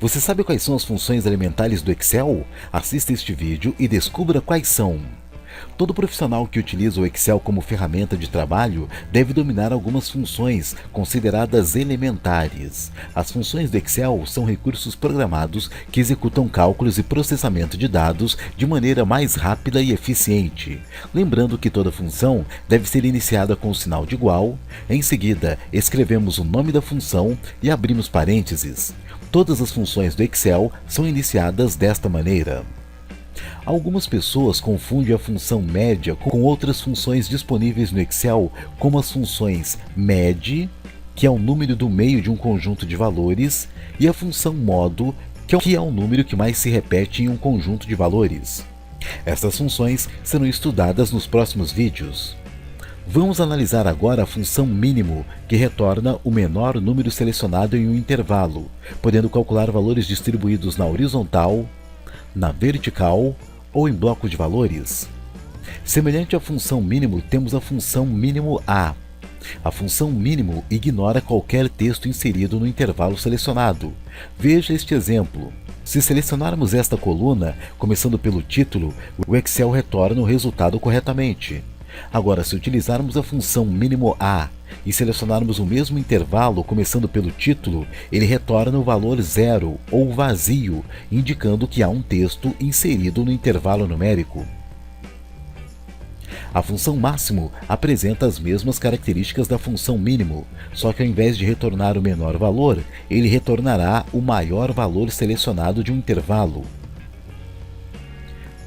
Você sabe quais são as funções elementares do Excel? Assista este vídeo e descubra quais são. Todo profissional que utiliza o Excel como ferramenta de trabalho deve dominar algumas funções consideradas elementares. As funções do Excel são recursos programados que executam cálculos e processamento de dados de maneira mais rápida e eficiente. Lembrando que toda função deve ser iniciada com o sinal de igual. Em seguida, escrevemos o nome da função e abrimos parênteses. Todas as funções do Excel são iniciadas desta maneira. Algumas pessoas confundem a função média com outras funções disponíveis no Excel, como as funções MED, que é o número do meio de um conjunto de valores, e a função modo, que é o número que mais se repete em um conjunto de valores. Essas funções serão estudadas nos próximos vídeos. Vamos analisar agora a função mínimo, que retorna o menor número selecionado em um intervalo, podendo calcular valores distribuídos na horizontal, na vertical ou em blocos de valores. Semelhante à função mínimo, temos a função mínimo A. A função mínimo ignora qualquer texto inserido no intervalo selecionado. Veja este exemplo. Se selecionarmos esta coluna, começando pelo título, o Excel retorna o resultado corretamente. Agora, se utilizarmos a função mínimo A e selecionarmos o mesmo intervalo começando pelo título, ele retorna o valor zero ou vazio, indicando que há um texto inserido no intervalo numérico. A função máximo apresenta as mesmas características da função mínimo, só que ao invés de retornar o menor valor, ele retornará o maior valor selecionado de um intervalo,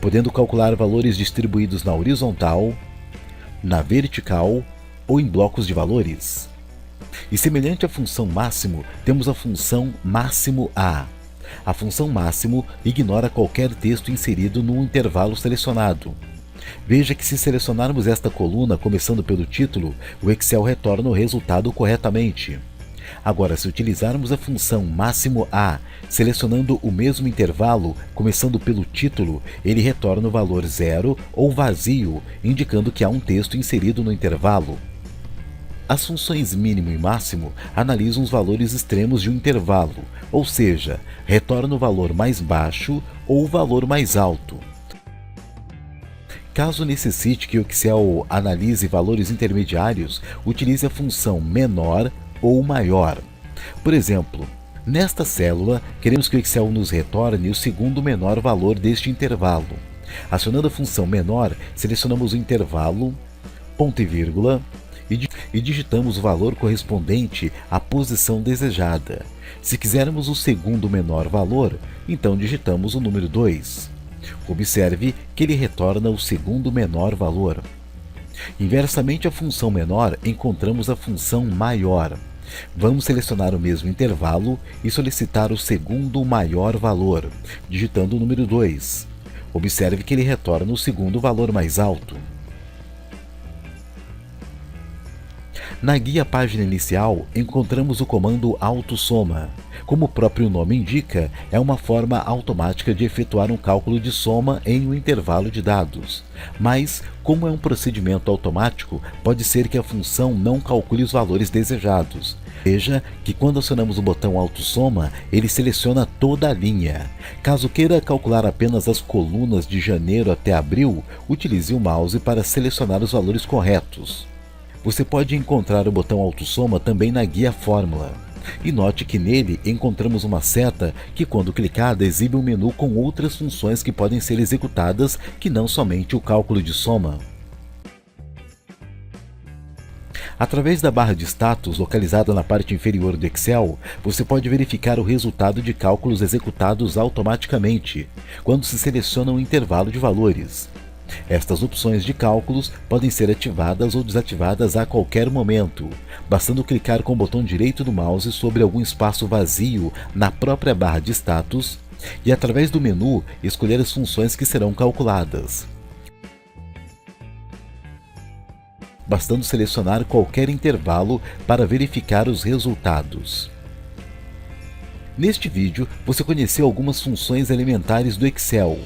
podendo calcular valores distribuídos na horizontal, na vertical ou em blocos de valores. E semelhante à função máximo, temos a função máximo A. A função máximo ignora qualquer texto inserido no intervalo selecionado. Veja que se selecionarmos esta coluna começando pelo título, o Excel retorna o resultado corretamente. Agora, se utilizarmos a função máximo A, selecionando o mesmo intervalo, começando pelo título, ele retorna o valor zero ou vazio, indicando que há um texto inserido no intervalo. As funções mínimo e máximo analisam os valores extremos de um intervalo, ou seja, retornam o valor mais baixo ou o valor mais alto. Caso necessite que o Excel analise valores intermediários, utilize a função menor ou maior. Por exemplo, nesta célula, queremos que o Excel nos retorne o segundo menor valor deste intervalo. Acionando a função menor, selecionamos o intervalo, ponto e vírgula, e digitamos o valor correspondente à posição desejada. Se quisermos o segundo menor valor, então digitamos o número 2. Observe que ele retorna o segundo menor valor. Inversamente à função menor, encontramos a função maior. Vamos selecionar o mesmo intervalo e solicitar o segundo maior valor, digitando o número 2. Observe que ele retorna o segundo valor mais alto. Na guia página inicial, encontramos o comando autossoma. Como o próprio nome indica, é uma forma automática de efetuar um cálculo de soma em um intervalo de dados. Mas, como é um procedimento automático, pode ser que a função não calcule os valores desejados. Veja que quando acionamos o botão autossoma, ele seleciona toda a linha. Caso queira calcular apenas as colunas de janeiro até abril, utilize o mouse para selecionar os valores corretos. Você pode encontrar o botão autossoma também na guia fórmula. E note que nele encontramos uma seta que, quando clicada, exibe um menu com outras funções que podem ser executadas, que não somente o cálculo de soma. Através da barra de status, localizada na parte inferior do Excel, você pode verificar o resultado de cálculos executados automaticamente, quando se seleciona um intervalo de valores. Estas opções de cálculos podem ser ativadas ou desativadas a qualquer momento, bastando clicar com o botão direito do mouse sobre algum espaço vazio na própria barra de status e, através do menu, escolher as funções que serão calculadas. Bastando selecionar qualquer intervalo para verificar os resultados. Neste vídeo, você conheceu algumas funções elementares do Excel.